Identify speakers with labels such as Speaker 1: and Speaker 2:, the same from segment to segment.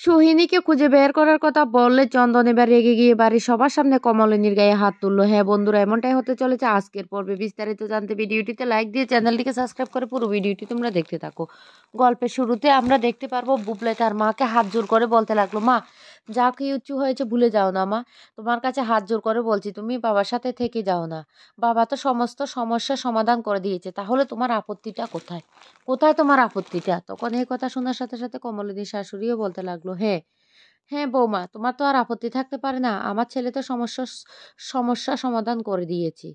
Speaker 1: সোহিনীকে খুঁজে বের করার কথা বললে চন্দন এবার রেগে গিয়ে বাড়ির সবার সামনে কমলিনীর গায়ে হাত তুললো। হ্যাঁ বন্ধুরা, এমনটাই হতে চলেছে আজকের পর্বে। বিস্তারিত জানতে ভিডিওটিতে লাইক দিয়ে চ্যানেলটিকে সাবস্ক্রাইব করে পুরো ভিডিওটি তোমরা দেখতে থাকো। গল্পের শুরুতে আমরা দেখতে পারবো বুবলাই তার মাকে হাত জোর করে বলতে লাগলো, মা যা কিছু হয়েছে ভুলে যাও না মা, তোমার কাছে হাত জোর করে বলছি তুমি বাবার সাথে থেকে যাও না। বাবা তো সমস্ত সমস্যার সমাধান করে দিয়েছে, তাহলে তোমার আপত্তিটা কোথায়? কোথায় তোমার আপত্তিটা? তখন এই কথা শোনার সাথে সাথে কমলিনীর শাশুড়িও বলতে লাগলো, হ্যাঁ হ্যাঁ বৌমা, তোমার তো আর আপত্তি থাকতে পারে না, আমার ছেলে তো সমস্যা সমাধান করে দিয়েছি।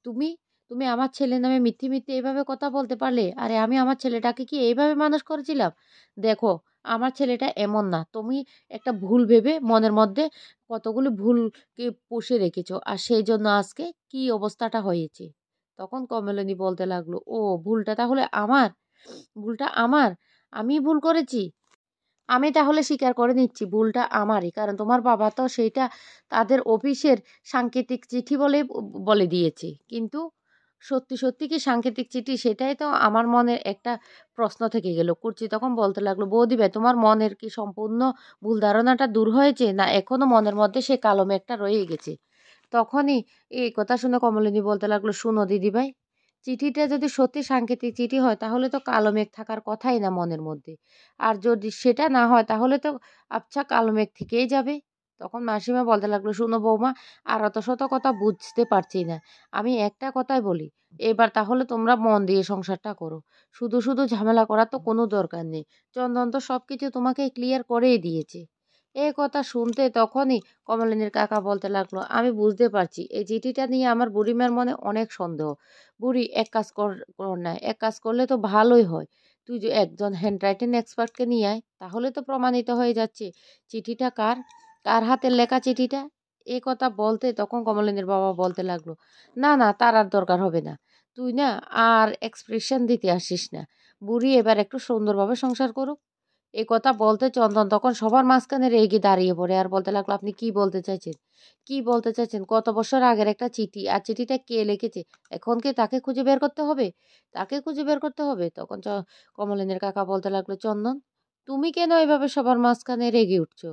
Speaker 1: তুমি তুমি আমার ছেলে নামে মিথ্যে মিথ্যে এইভাবে কথা বলতে পারলে? আরে আমি আমার ছেলেটাকে কি এইভাবে মানুষ করেছিলাম? দেখো, আমার ছেলেটা এমন না, তুমি একটা ভুল ভেবে মনের মধ্যে কতগুলো ভুলকে পুষে রেখেছো, আর সেই জন্য আজকে কি অবস্থাটা হয়েছে। তখন কমলিনী বলতে লাগলো, ও ভুলটা তাহলে আমার, ভুলটা আমার, আমি ভুল করেছি। আমি তাহলে স্বীকার করে নিচ্ছি ভুলটা আমারই, কারণ তোমার বাবা তো সেইটা তাদের অফিসের সাংকেতিক চিঠি বলে বলে দিয়েছে। কিন্তু সত্যি সত্যি কি সাংকেতিক চিঠি, সেটাই তো আমার মনে একটা প্রশ্ন থেকে গেল। কুর্চি তখন বলতে লাগলো, বৌদি ভাই তোমার মনের কি সম্পূর্ণ ভুল ধারণাটা দূর হয়েছে, না এখনো মনের মধ্যে সে কালো মেঘটা রয়ে গেছে? তখনই এই কথা শুনে কমলিনী বলতে লাগলো, শুনো দিদি ভাই, চিঠিটা যদি সত্যি সাংকেতিক চিঠি হয় তাহলে তো কালো মেঘ থাকার কথাই না মনের মধ্যে। আর যদি সেটা না হয় তাহলে তো আচ্ছা কালো মেঘ থেকেই যাবে। তখন মাসিমা বলতে লাগলো, শুনো বৌমা, আর অত শত কথা বুঝতে পারছি না, আমি একটা কথাই বলি, এবার তাহলে তোমরা মন দিয়ে সংসারটা করো। শুধু শুধু ঝামেলা করার তো কোনো দরকার নেই, চন্দন তো সবকিছু তোমাকে ক্লিয়ার করেই দিয়েছে। এই কথা শুনতে তখনই কমলিনীর কাকা বলতে লাগলো, আমি বুঝতে পারছি এই চিঠিটা নিয়ে আমার বুড়িমার মনে অনেক সন্দেহ। বুড়ি এক কাজ কর না, এক কাজ করলে তো ভালোই হয়, তুই যে একজন হ্যান্ডরাইটিং এক্সপার্টকে নিয়ে আয়, তাহলে তো প্রমাণিত হয়ে যাচ্ছে চিঠিটা কার, কার হাতের লেখা চিঠিটা। এই কথা বলতে তখন কমলিনীর বাবা বলতে লাগলো, না না, তার আর দরকার হবে না, তুই না আর এক্সপ্রেশন দিতে আসিস না, বুড়ি এবার একটু সুন্দরভাবে সংসার করুক। এই কথা বলতে চন্দন তখন সবার মাঝখানে রেগে দাঁড়িয়ে পড়ে আর বলতে লাগলো, আপনি কি বলতে চাইছেন? কি বলতে চাইছেন? কত বছর আগের একটা চিঠি, আর চিঠিটা কে লিখেছে এখন কি তাকে খুঁজে বের করতে হবে? তাকে খুঁজে বের করতে হবে। তখন কমলিনীর কাকা বলতে লাগলো, চন্দন তুমি কেন এভাবে সবার মাঝখানে রেগে উঠছো?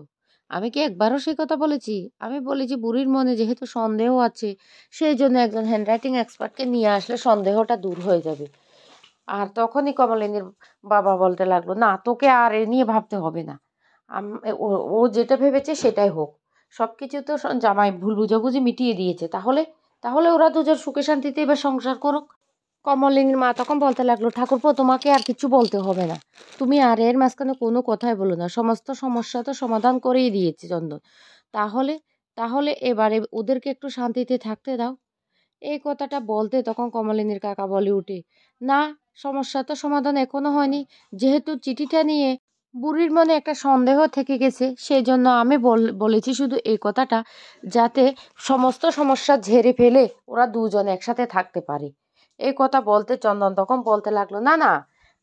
Speaker 1: আমি কি একবারও সেই কথা বলেছি? আমি বলেছি বুড়ির মনে যেহেতু সন্দেহ আছে, সেই জন্য একজন হ্যান্ডরাইটিং এক্সপার্টকে নিয়ে আসলে সন্দেহটা দূর হয়ে যাবে। আর তখনই কমলিনীর বাবা বলতে লাগলো, না তোকে আর এ নিয়ে ভাবতে হবে না, ও ও যেটা ভেবেছে সেটাই হোক, সব কিছু তো জামাই ভুল বুঝাবুঝি মিটিয়ে দিয়েছে, তাহলে তাহলে ওরা দুজন সুখে শান্তিতে এবার সংসার করুক। কমলিনীর মা তখন বলতে লাগলো, ঠাকুরপো তোমাকে আর কিছু বলতে হবে না, তুমি আর এর মাঝখানে কোনো কথাই বলো না, সমস্ত সমস্যা তো সমাধান করেই দিয়েছে চন্দন, তাহলে তাহলে এবারে ওদেরকে একটু শান্তিতে থাকতে দাও। এই কথাটা বলতে তখন কমলিনীর কাকা বলে উঠে, না, সমস্যা তো সমাধান এখনো হয়নি, যেহেতু চিঠিটা নিয়ে বুড়ির মনে একটা সন্দেহ থেকে গেছে, সেই জন্য আমি বলেছি শুধু এই কথাটা, যাতে সমস্ত সমস্যা ঝেড়ে ফেলে ওরা দুজন একসাথে থাকতে পারে। এই কথা বলতে চন্দন তখন বলতে লাগলো, না না,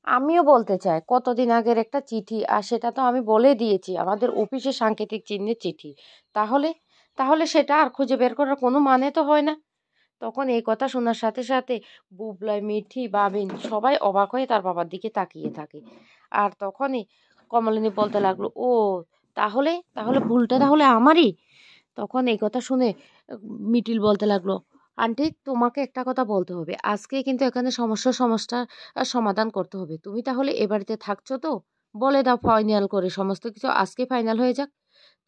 Speaker 1: আমিও বলতে চাই কতদিন আগের একটা চিঠি, আর সেটা তো আমি বলে দিয়েছি আমাদের অফিসে সাংকেতিক চিহ্নের চিঠি, তাহলে তাহলে সেটা আর খুঁজে বের করার কোনো মানে তো হয় না। তখন এই কথা শোনার সাথে সাথে বুবলাই, মিঠি, বাবিন সবাই অবাক হয়ে তার বাবার দিকে তাকিয়ে থাকে। আর তখনই কমলিনী বলতে লাগলো, ও তাহলে তাহলে ভুলটা তাহলে আমারই। তখন এই কথা শুনে মিটিল বলতে লাগলো, আন্টি তোমাকে একটা কথা বলতে হবে, আজকে কিন্তু এখানে সমস্যার সমাধান করতে হবে, তুমি তাহলে এ বাড়িতে থাকছো তো? বলে দাও ফাইনাল করে, সমস্ত কিছু আজকে ফাইনাল হয়ে যাক।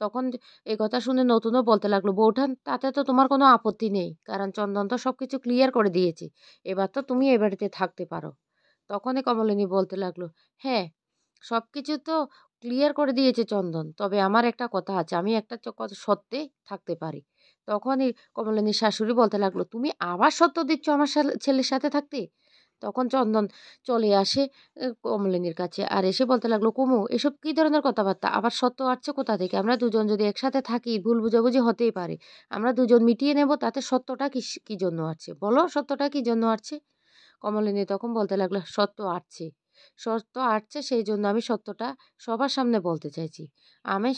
Speaker 1: তখন এই কথা শুনে নতুনও বলতে লাগলো, বৌঠান তাতে তো তোমার কোনো আপত্তি নেই, কারণ চন্দন তো সবকিছু ক্লিয়ার করে দিয়েছে, এবার তো তুমি এ বাড়িতে থাকতে পারো। তখনই কমলিনী বলতে লাগলো, হ্যাঁ সবকিছু তো ক্লিয়ার করে দিয়েছে চন্দন, তবে আমার একটা কথা আছে, আমি একটা কথা সত্ত্বে থাকতে পারি। তখনই কমলিনীর শাশুড়ি বলতে লাগলো, তুমি আবার সত্য দিচ্ছ আমার ছেলের সাথে থাকতে? তখন চন্দন চলে আসে কমলিনীর কাছে আর এসে বলতে লাগলো, কুমু এসব কি ধরনের কথাবার্তা, আবার সত্য আসছে কোথা থেকে? আমরা দুজন যদি একসাথে থাকি ভুল বুঝাবুঝি হতেই পারে, আমরা দুজন মিটিয়ে নেব, তাতে সত্যটা কি জন্য আসছে, বলো সত্যটা কি জন্য আসছে? কমলিনী তখন বলতে লাগলো, সত্য আসছে, সেই জন্য আমি সত্যটা সবার সামনে বলতে চাইছি। আমি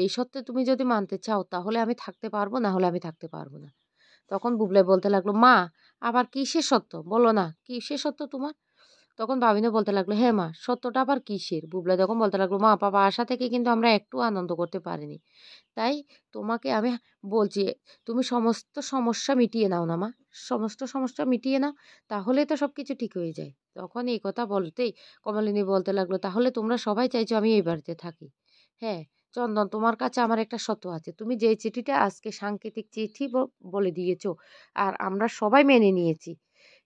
Speaker 1: এই সত্যে তুমি যদি মানতে চাও তাহলে আমি থাকতে পারবো, না হলে আমি থাকতে পারবো না। তখন বুবলাই বলতে লাগলো, মা আবার কিসের সত্য, বলো না কিসের সত্য তোমার? তখন ভাবিনা বলতে লাগলো, হ্যাঁ মা, সত্যটা আবার কিসের? বুবলাই তখন বলতে লাগলো, মা বাবা আসা থেকে কিন্তু আমরা একটু আনন্দ করতে পারিনি। তাই তোমাকে আমি বলছি, তুমি সমস্ত সমস্যা মিটিয়ে নাও না মা। সমস্ত সমস্যা মিটিয়ে নাও, তাহলেই তো সবকিছু ঠিক হয়ে যায়। তখন এই কথা বলতেই কমলিনী বলতে লাগলো, তাহলে তোমরা সবাই চাইছো আমি এই বাড়িতে থাকি। হ্যাঁ, চন্দন, তোমার কাছে আমার একটা শর্ত আছে। তুমি যে চিঠিটা আজকে সাংকেতিক চিঠি বলে দিয়েছো, আর আমরা সবাই মেনে নিয়েছি।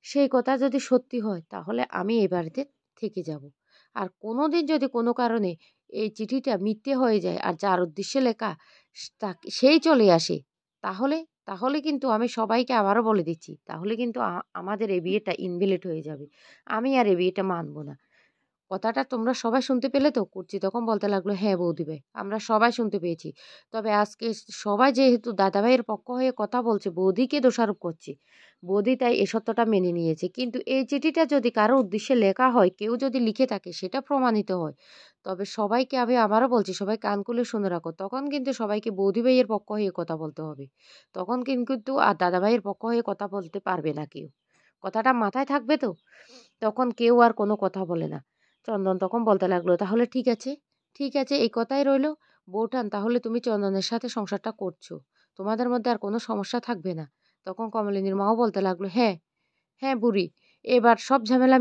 Speaker 1: সেই কথা যদি সত্যি হয় তাহলে আমি এই বাড়িতে থেকে যাব। আর কোনোদিন যদি কোনো কারণে এই চিঠিটা মিথ্যে হয়ে যায় আর যার উদ্দেশ্যে লেখা সেই চলে আসে, তাহলে তাহলে কিন্তু আমি সবাইকে আবারও বলে দিচ্ছি, তাহলে কিন্তু আমাদের এই বিয়েটা ইনভ্যালিড হয়ে যাবে। আমি আর এই বিয়েটা মানব না। কথাটা তোমরা সবাই শুনতে পেলে তো? কুর্চি তখন বলতে লাগলো, হ্যাঁ বৌদি ভাই, আমরা সবাই শুনতে পেয়েছি। তবে আজকে সবাই যেহেতু দাদাভাইয়ের পক্ষ হয়ে কথা বলছে, বৌদিকে দোষারোপ করছে। বৌদি তাই এ সত্যটা মেনে নিয়েছে। কিন্তু এই চিঠিটা যদি কারো উদ্দেশ্যে লেখা হয়, কেউ যদি লিখে থাকে, সেটা প্রমাণিত হয়, তবে সবাইকে আমি আবারও বলছি, সবাই কান খুলে শুনে রাখো। তখন কিন্তু সবাইকে বৌদি ভাইয়ের পক্ষ হয়ে কথা বলতে হবে। তখন কিন্তু আর দাদাভাইয়ের পক্ষ হয়ে কথা বলতে পারবে না কেউ। কথাটা মাথায় থাকবে তো? তখন কেউ আর কোনো কথা বলে না। চন্দন তখন বলতে লাগলো, তাহলে ঠিক আছে, ঠিক আছে, এই কথাই রইলো। বউঠান, তাহলে তুমি চন্দনের সাথে সংসারটা করছো, তোমাদের মধ্যে আর কোনো সমস্যা থাকবে না। তখন কমলিনীর মাও বলতে লাগলো, হ্যাঁ, হ্যাঁ বুড়ি, এবার সব ঝামেলা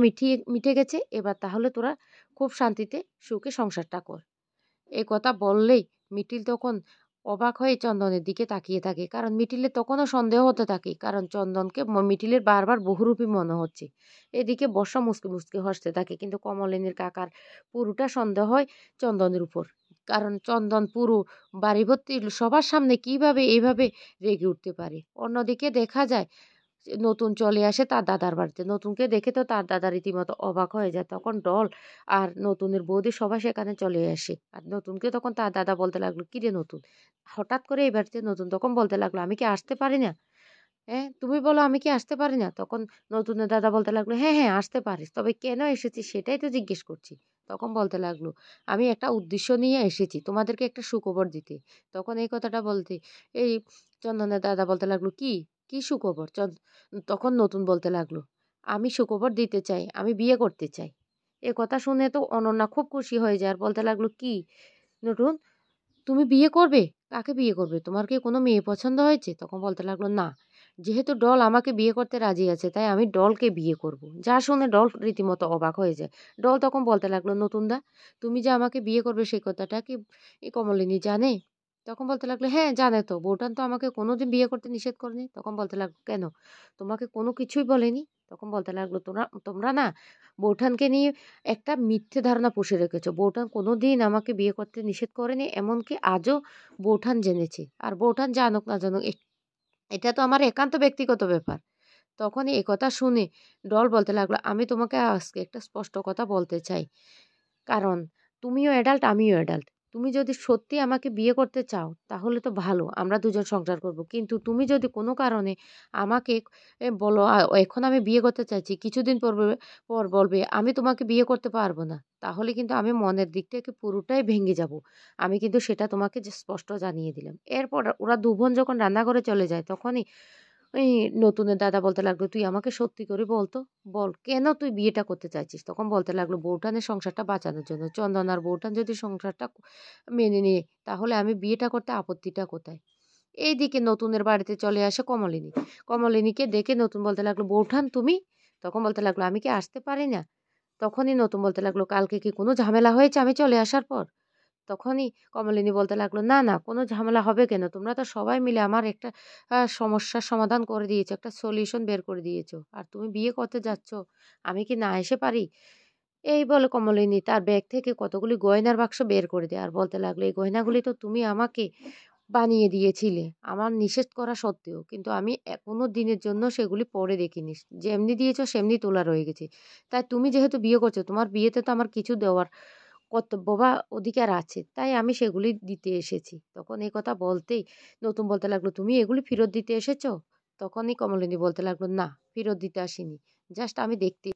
Speaker 1: মিটে গেছে। এবার তাহলে তোরা খুব শান্তিতে সুখে সংসারটা কর। এ কথা বললেই মিটিল তখন অবাক হয়ে চন্দনের দিকে তাকিয়ে থাকে। কারণ মিটিলের তখনও সন্দেহ হতে থাকে, কারণ চন্দনকে মিটিলের বারবার বহুরূপী মনে হচ্ছে। এদিকে বর্ষা মুচকি মুচকি হাসতে থাকে, কিন্তু কমলিনীর কাকার পুরোটা সন্দেহ হয় চন্দনের উপর। কারণ চন্দন পুরো বাড়ি ভর্তি সবার সামনে কিভাবে এইভাবে রেগে উঠতে পারে। অন্যদিকে দেখা যায় নতুন চলে আসে তার দাদার বাড়িতে। নতুনকে দেখে তো তার দাদা রীতিমতো অবাক হয়ে যায়। তখন ডল আর নতুনের বৌদি সবাই সেখানে চলে আসে। আর নতুনকে তখন তার দাদা বলতে লাগলো, কিরে নতুন, হঠাৎ করে এই বাড়িতে? নতুন তখন বলতে লাগলো, আমি কি আসতে পারি না? হ্যাঁ, তুমি বলো আমি কি আসতে পারি না? তখন নতুনের দাদা বলতে লাগলো, হ্যাঁ, হ্যাঁ আসতে পারিস। তবে কেন এসেছিস সেটাই তো জিজ্ঞেস করছি। তখন বলতে লাগলো, আমি একটা উদ্দেশ্য নিয়ে এসেছি, তোমাদেরকে একটা সুখবর দিতে। তখন এই কথাটা বলতে এই চন্দনের দাদা বলতে লাগলো, কি? কি সুখবর? তখন নতুন বলতে লাগলো, আমি সুখবর দিতে চাই, আমি বিয়ে করতে চাই। এ কথা শুনে তো অনন্যা খুব খুশি হয়ে যায় আর বলতে লাগলো, কি নতুন, তুমি বিয়ে করবে? কাকে বিয়ে করবে? তোমার কি কোনো মেয়ে পছন্দ হয়েছে? তখন বলতে লাগলো, না, যেহেতু ডল আমাকে বিয়ে করতে রাজি আছে, তাই আমি ডলকে বিয়ে করব। যা শুনে ডল রীতিমতো অবাক হয়ে যায়। ডল তখন বলতে লাগলো, নতুন দা, তুমি যে আমাকে বিয়ে করবে সেই কথাটা কি এই কমলিনী জানে? তখন বলতে লাগলো, হ্যাঁ জানে তো, বউটান তো আমাকে কোনোদিন বিয়ে করতে নিষেধ করেনি। তখন বলতে লাগলো, কেন, তোমাকে কোনো কিছুই বলেনি? তখন বলতে লাগলো, তোমরা তোমরা না বউঠানকে নিয়ে একটা মিথ্যে ধারণা পুষে রেখেছো। বউঠান কোনোদিন আমাকে বিয়ে করতে নিষেধ করেনি, এমনকি আজও বউঠান জেনেছে। আর বউঠান জানুক না জানুক, এটা তো আমার একান্ত ব্যক্তিগত ব্যাপার। তখনই একথা শুনে ডল বলতে লাগলো, আমি তোমাকে আজকে একটা স্পষ্ট কথা বলতে চাই। কারণ তুমিও অ্যাডাল্ট, আমিও অ্যাডাল্ট। তুমি যদি সত্যি আমাকে বিয়ে করতে চাও, তাহলে তো ভালো, আমরা দুজন সংসার করব। কিন্তু তুমি যদি কোনো কারণে আমাকে বলো, এখন আমি বিয়ে করতে চাইছি, কিছুদিন পর বলবে আমি তোমাকে বিয়ে করতে পারব না, তাহলে কিন্তু আমি মনের দিক থেকে পুরোটাই ভেঙে যাব। আমি কিন্তু সেটা তোমাকে যে স্পষ্ট জানিয়ে দিলাম। এরপর ওরা ২ বোন যখন রান্নাঘরে চলে যায়, তখনই ওই নতুনের দাদা বলতে লাগলো, তুই আমাকে সত্যি করে বল তো, বল কেন তুই বিয়েটা করতে চাইছিস? তখন বলতে লাগলো, বউঠানের সংসারটা বাঁচানোর জন্য। চন্দন আর বউঠান যদি সংসারটা মেনে নিয়ে, তাহলে আমি বিয়েটা করতে আপত্তিটা কোথায়? এইদিকে নতুনের বাড়িতে চলে আসে কমলিনী। কমলিনীকে দেখে নতুন বলতে লাগলো, বউঠান তুমি? তখন বলতে লাগলো, আমি কি আসতে পারি না? তখনই নতুন বলতে লাগলো, কালকে কি কোনো ঝামেলা হয়েছে আমি চলে আসার পর? তখনই কমলিনী বলতে লাগলো, না, না, কোনো ঝামেলা হবে কেন? তোমরা তো সবাই মিলে আমার একটা সমস্যার সমাধান করে দিয়েছো, একটা সলিউশন বের করে দিয়েছো। আর তুমি বিয়ে করতে যাচ্ছ, আমি কি না এসে পারি? এই বলে কমলিনী তার ব্যাগ থেকে কতগুলি গয়নার বাক্স বের করে দেয় আর বলতে লাগলো, এই গয়নাগুলি তো তুমি আমাকে বানিয়ে দিয়েছিলে আমার নিষেধ করা সত্ত্বেও। কিন্তু আমি কোনো দিনের জন্য সেগুলি পরে দেখিনি। যেমনি দিয়েছো সেমনি তোলা রয়ে গেছে। তাই তুমি যেহেতু বিয়ে করছো, তোমার বিয়েতে তো আমার কিছু দেওয়ার কর্তব্য বা অধিকার আছে। তাই আমি সেগুলি দিতে এসেছি। তখন এই কথা বলতেই নতুন বলতে লাগলো, তুমি এগুলি ফেরত দিতে এসেছো? তখনই কমলিনী বলতে লাগলো, না, ফেরত দিতে আসিনি। জাস্ট আমি দেখতে